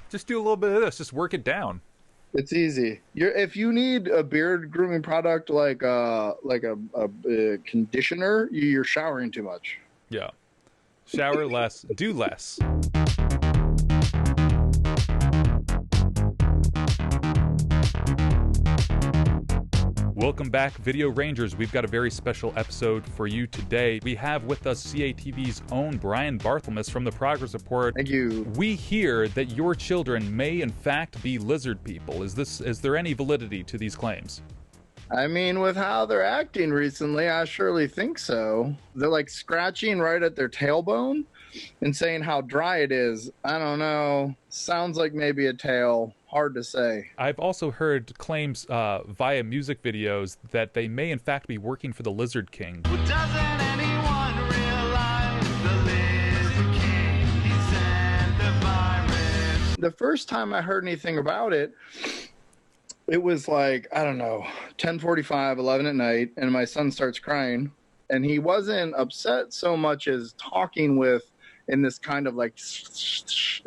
Just do a little bit of this. Just work it down. It's easy. If you need a beard grooming product like a conditioner, you're showering too much. Yeah. Shower less, do less. Welcome back, Video Rangers. We've got a very special episode for you today. We have with us CATV's own Brian Barthelmes from the Progress Report. Thank you. We hear that your children may in fact be lizard people. Is there any validity to these claims? I mean, with how they're acting recently, I surely think so. They're like scratching right at their tailbone and saying how dry it is. I don't know. Sounds like maybe a tail. Hard to say. I've also heard claims via music videos that they may in fact be working for the Lizard King. Well, doesn't anyone realize the Lizard King, he sent the virus? The first time I heard anything about it, it was like, I don't know, 10:45, 11 at night, and my son starts crying. And he wasn't upset so much as talking in this kind of like,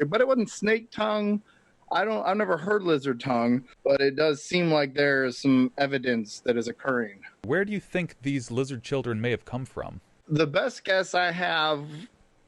but it wasn't snake tongue. I've never heard lizard tongue, but it does seem like there's some evidence that is occurring. Where do you think these lizard children may have come from? The best guess I have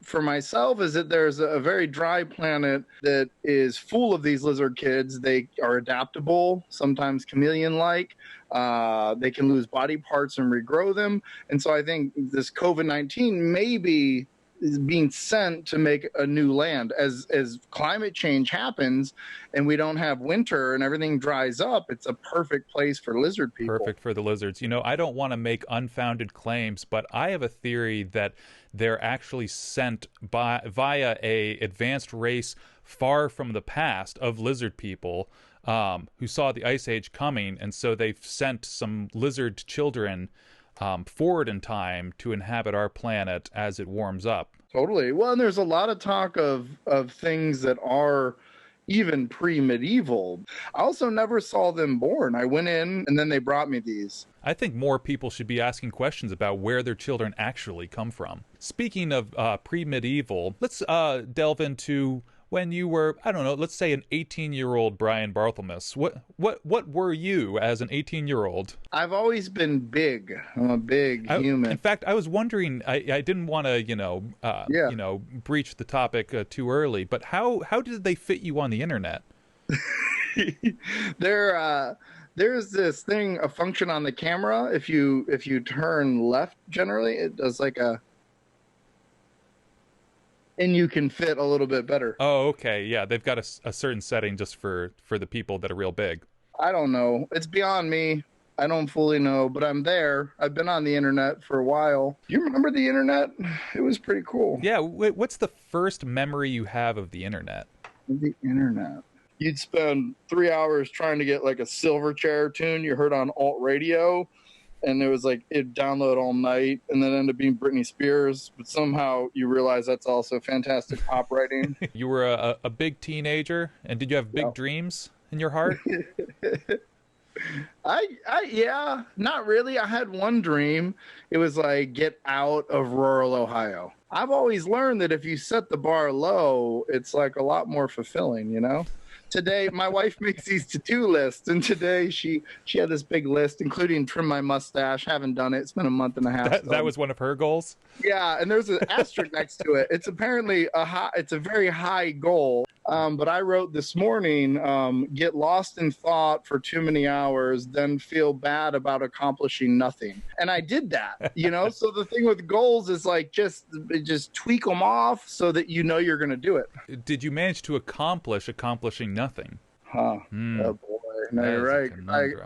for myself is that there's a very dry planet that is full of these lizard kids. They are adaptable, sometimes chameleon-like. They can lose body parts and regrow them. And so I think this COVID-19 maybe is being sent to make a new land. As climate change happens and we don't have winter and everything dries up, it's a perfect place for lizard people. Perfect for the lizards. You know, I don't want to make unfounded claims, but I have a theory that they're actually sent via a advanced race far from the past of lizard people who saw the Ice Age coming, and so they've sent some lizard children forward in time to inhabit our planet as it warms up. Totally. Well, and there's a lot of talk of things that are even pre-medieval. I also never saw them born. I went in and then they brought me these. I think more people should be asking questions about where their children actually come from. Speaking of pre-medieval, let's delve into when you were, I don't know, let's say an 18-year-old Brian Barthelmes. What were you as an 18-year-old? I've always been big. I'm a big human. In fact, I was wondering, I didn't want to, breach the topic too early, but how did they fit you on the internet? There's this thing, a function on the camera. If you turn left, generally, it does like a... And you can fit a little bit better. Oh, okay. Yeah, they've got a certain setting just for the people that are real big. I don't know. It's beyond me. I don't fully know, but I'm there. I've been on the internet for a while. You remember the internet? It was pretty cool. Yeah. What's the first memory you have of the internet? The internet. You'd spend 3 hours trying to get like a Silverchair tune you heard on alt radio. And it was like, it'd download all night and then end up being Britney Spears. But somehow you realize that's also fantastic pop writing. You were a big teenager, and did you have big dreams in your heart? Yeah, not really. I had one dream. It was like, get out of rural Ohio. I've always learned that if you set the bar low, it's like a lot more fulfilling, you know? Today, my wife makes these to-do lists, and today she had this big list, including trim my mustache. Haven't done it. It's been a month and a half. That was one of her goals? Yeah, and there's an asterisk next to it. It's apparently it's a very high goal. But I wrote this morning, get lost in thought for too many hours, then feel bad about accomplishing nothing. And I did that, you know? So the thing with goals is like just tweak them off so that you know you're going to do it. Did you manage to accomplishing nothing? Oh, boy. No, you're right.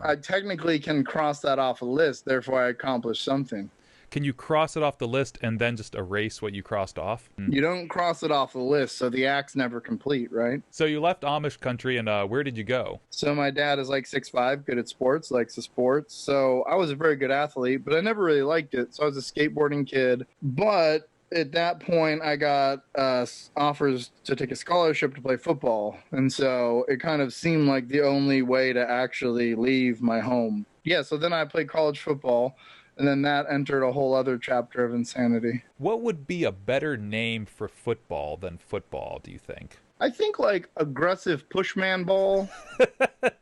I technically can cross that off a list, therefore I accomplished something. Can you cross it off the list and then just erase what you crossed off? You don't cross it off the list, so the act's never complete, right? So you left Amish country, and where did you go? So my dad is like 6'5", good at sports, likes the sports. So I was a very good athlete, but I never really liked it. So I was a skateboarding kid. But at that point, I got offers to take a scholarship to play football. And so it kind of seemed like the only way to actually leave my home. Yeah, so then I played college football. And then that entered a whole other chapter of insanity. What would be a better name for football than football, do you think? I think like aggressive pushman ball.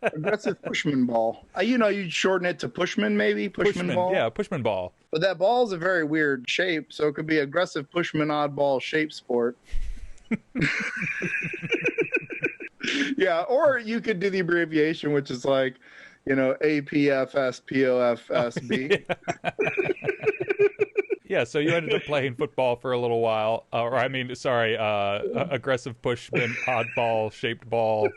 Aggressive pushman ball. You'd shorten it to pushman maybe, pushman ball. Yeah, Pushman ball. But that ball is a very weird shape, so it could be aggressive pushman oddball shape sport. Yeah, or you could do the abbreviation, which is like, APFSPOFSB. Yeah, so you ended up playing football for a little while. Aggressive pushman, oddball, shaped ball.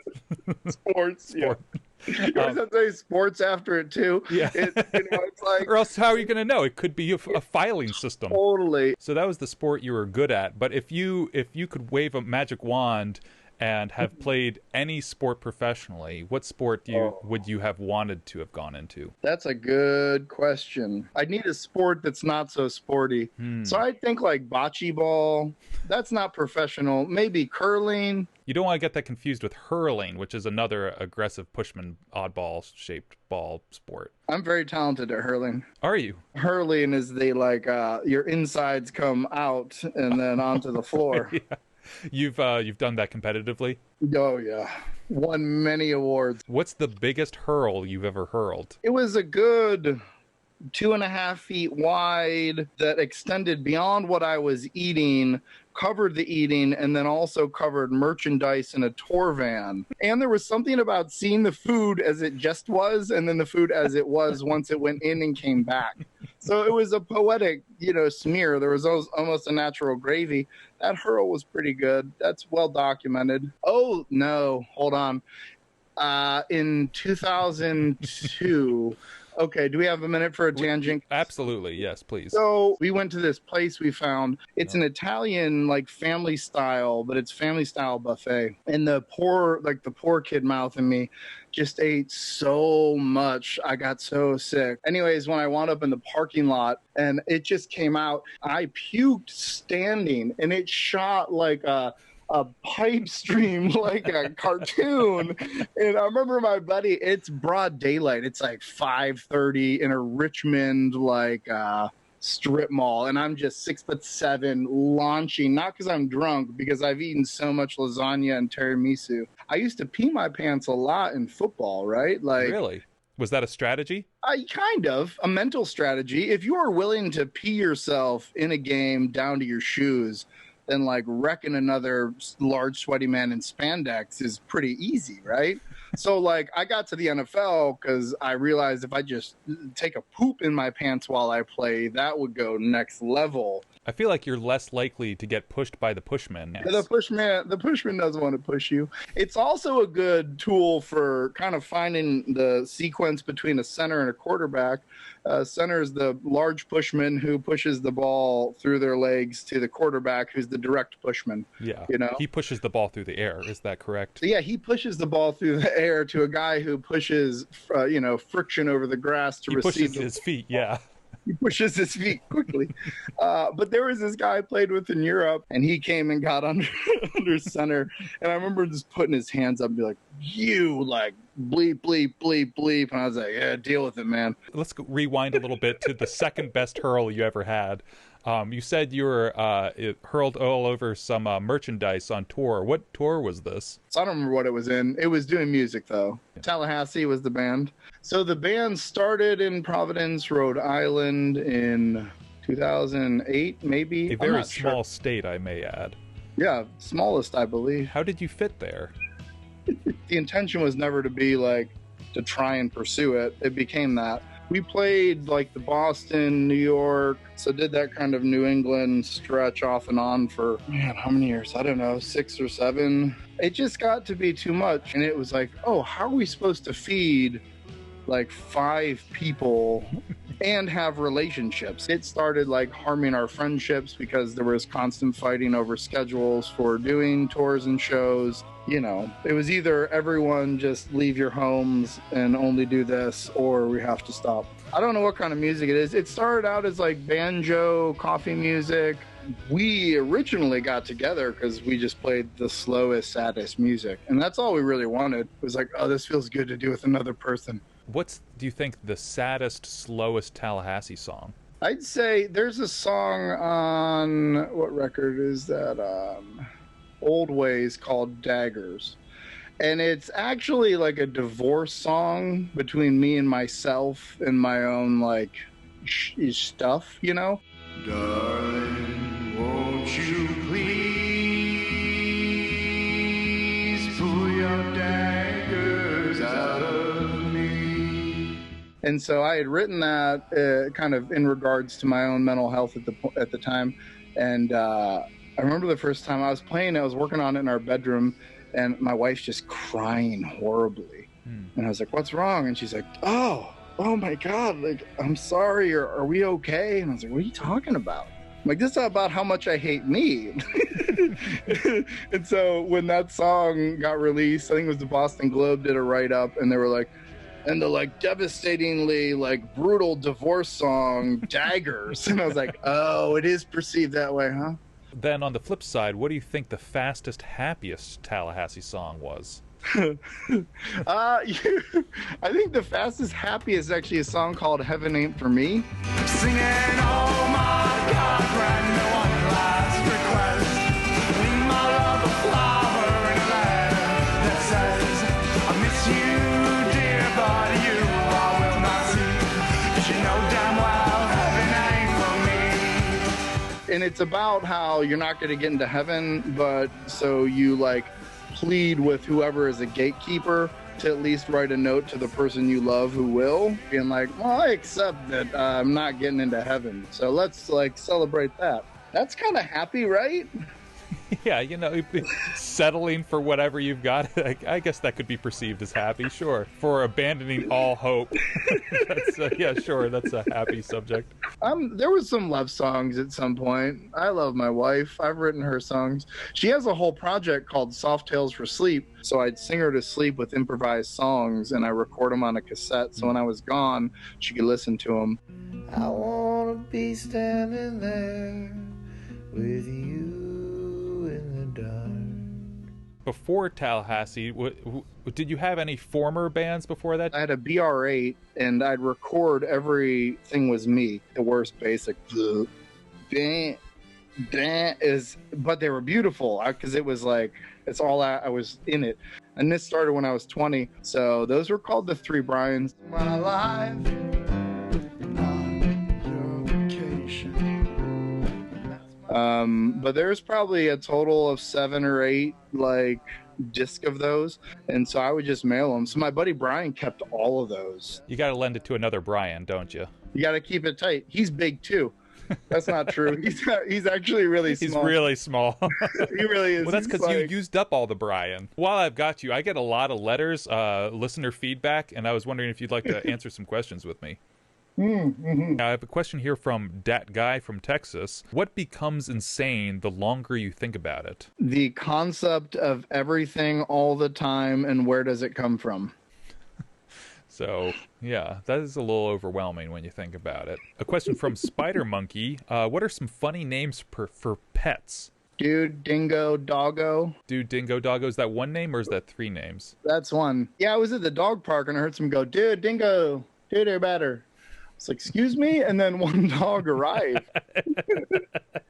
Sports. Sport. Yeah. You always have to say sports after it, too. Yeah. It's like... Or else how are you going to know? It could be a filing system. Totally. So that was the sport you were good at. But if you could wave a magic wand and have played any sport professionally, what sport would you have wanted to have gone into? That's a good question. I need a sport that's not so sporty. So I think like bocce ball. That's not professional. Maybe curling. You don't want to get that confused with hurling, which is another aggressive pushman oddball-shaped ball sport. I'm very talented at hurling. Are you? Hurling is your insides come out and then onto the floor. Yeah. You've done that competitively? Oh, yeah. Won many awards. What's the biggest hurl you've ever hurled? It was a good 2.5 feet wide that extended beyond what I was eating, covered the eating, and then also covered merchandise in a tour van. And there was something about seeing the food as it just was, and then the food as it was once it went in and came back. So it was a poetic, smear. There was almost a natural gravy. That hurl was pretty good. That's well documented. Oh, no, hold on. In 2002... Okay, do we have a minute for a tangent? Absolutely, yes, please. So we went to this place we found. It's an Italian, like family style, but it's family style buffet. And the poor kid mouth in me just ate so much. I got so sick. Anyways, when I wound up in the parking lot and it just came out, I puked standing and it shot like a pipe stream like a cartoon. And I remember my buddy, it's broad daylight. It's like 5:30 in a Richmond strip mall. And I'm just 6'7", launching, not because I'm drunk, because I've eaten so much lasagna and tiramisu. I used to pee my pants a lot in football, right? Really? Was that a strategy? Kind of a mental strategy. If you are willing to pee yourself in a game down to your shoes, then wrecking another large sweaty man in spandex is pretty easy, right? So I got to the NFL because I realized if I just take a poop in my pants while I play, that would go next level. I feel like you're less likely to get pushed by the pushman. Yes. The pushman doesn't want to push you. It's also a good tool for kind of finding the sequence between a center and a quarterback. Center is the large pushman who pushes the ball through their legs to the quarterback, who's the direct pushman. Yeah, he pushes the ball through the air. Is that correct? So yeah, he pushes the ball through the air to a guy who pushes, friction over the grass to receive. He pushes his feet. Yeah. He pushes his feet quickly. But there was this guy I played with in Europe, and he came and got under center. And I remember just putting his hands up and be like, you, bleep, bleep, bleep, bleep. And I was like, yeah, deal with it, man. Let's rewind a little bit to the second best hurl you ever had. You said you were hurled all over some merchandise on tour. What tour was this? So I don't remember what it was in. It was doing music, though. Yeah. Tallahassee was the band. So the band started in Providence, Rhode Island in 2008, maybe. A very small state, I may add. Yeah, smallest, I believe. How did you fit there? The intention was never to be to try and pursue it. It became that. We played the Boston, New York, so did that kind of New England stretch off and on for, how many years? I don't know, 6 or 7. It just got to be too much. And it was how are we supposed to feed 5 people and have relationships? It started harming our friendships because there was constant fighting over schedules for doing tours and shows. It was either everyone just leave your homes and only do this, or we have to stop. I don't know what kind of music it is. It started out as banjo, coffee music. We originally got together because we just played the slowest, saddest music. And that's all we really wanted. It was this feels good to do with another person. What's, do you think, the saddest, slowest Tallahassee song? I'd say there's a song on, what record is that on? Old Ways called Daggers. And it's actually like a divorce song between me and myself and my own like stuff, you know? Darling, won't you please pull your daggers out of me? And so I had written that kind of in regards to my own mental health at the time. And I remember the first time I was playing, I was working on it in our bedroom, and my wife's just crying horribly. And I was like, what's wrong? And she's like, oh my God, like, I'm sorry, are we okay? And I was like, what are you talking about? I'm like, this is about how much I hate me. And so when that song got released, I think it was the Boston Globe did a write-up, and they were like, and the like devastatingly like brutal divorce song, Daggers. And I was like, oh, it is perceived that way, huh? Then on the flip side, what do you think the fastest, happiest Tallahassee song was? I think the fastest, happiest is actually a song called Heaven Ain't For Me. Singing, oh my God, grant me one last request. Leave my love a flower in a letter that says, I miss you, dear, but you I will not see. 'Cause you know damn well heaven ain't for me. And it's about how you're not going to get into heaven, but so you like plead with whoever is a gatekeeper to at least write a note to the person you love who will, being like, well, I accept that I'm not getting into heaven, so let's like celebrate that. That's kind of happy, right? Yeah, you know, settling for whatever you've got. I guess that could be perceived as happy, sure. For abandoning all hope. Yeah, sure, that's a happy subject. There was some love songs at some point. I love my wife. I've written her songs. She has a whole project called Soft Tales for Sleep. So I'd sing her to sleep with improvised songs, and I record them on a cassette. So when I was gone, she could listen to them. I wanna be standing there with you in the dark. Before Tallahassee, did you have any former bands before that? I had a BR8, and I'd record everything was me. The worst basic. But they were beautiful because it was like, it's all I was in it. And this started when I was 20. So those were called the Three Brians. My life, not your vacation. But there's probably a total of 7 or 8 like disc of those, and so I would just mail them. So my buddy Brian kept all of those. You got to lend it to another Brian, don't you? You got to keep it tight. He's big too. That's not true. He's actually really small. He's really small. He really is. Well, that's because you used up all the Brian. While I've got you, I get a lot of letters, listener feedback, and I was wondering if you'd like to answer some questions with me. Mm-hmm. I have a question here from Dat Guy from Texas. What becomes insane the longer you think about it? The concept of everything all the time, and where does it come from? So, yeah, that is a little overwhelming when you think about it. A question from Spider Monkey. What are some funny names for pets? Dude, dingo, doggo. Dude, dingo, doggo. Is that one name or is that 3 names? That's one. Yeah, I was at the dog park and I heard someone go, dude, dingo, dude, they're better. It's like, excuse me? And then one dog arrived.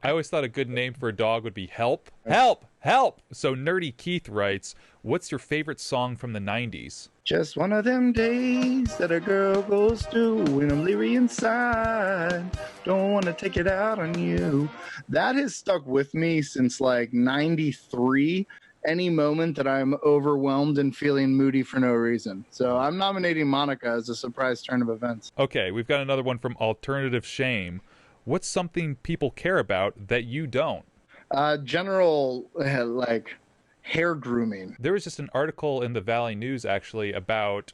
I always thought a good name for a dog would be Help. Help! Help! So Nerdy Keith writes, what's your favorite song from the 90s? Just one of them days that a girl goes through when I'm leery inside. Don't want to take it out on you. That has stuck with me since like 93. Any moment that I'm overwhelmed and feeling moody for no reason. So I'm nominating Monica as a surprise turn of events. Okay, we've got another one from Alternative Shame. What's something people care about that you don't? General, like, hair grooming. There was just an article in the Valley News, actually, about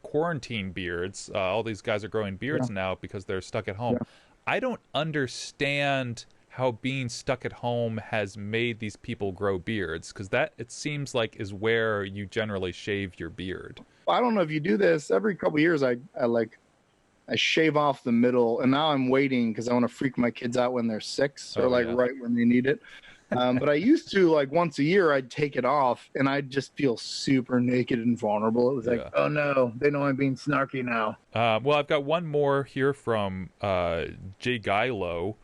quarantine beards. All these guys are growing beards now because they're stuck at home. Yeah. I don't understand how being stuck at home has made these people grow beards, because that, it seems like, is where you generally shave your beard. I don't know if you do this. Every couple of years, I shave off the middle, and now I'm waiting because I want to freak my kids out when they're 6 or right when they need it. But I used to, like, once a year, I'd take it off, and I'd just feel super naked and vulnerable. It was like, oh no, they know I'm being snarky now. Well, I've got one more here from Jay Guylo.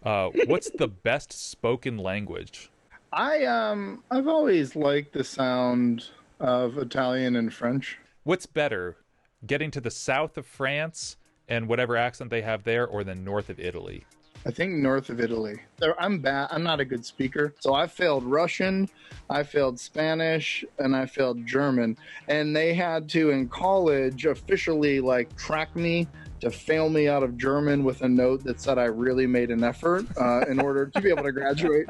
What's the best spoken language? I've always liked the sound of Italian and French. What's better, getting to the south of France and whatever accent they have there, or the north of Italy? I think north of Italy. I'm bad. I'm not a good speaker. So I failed Russian, I failed Spanish, and I failed German. And they had to, in college, officially like track me to fail me out of German with a note that said I really made an effort in order to be able to graduate.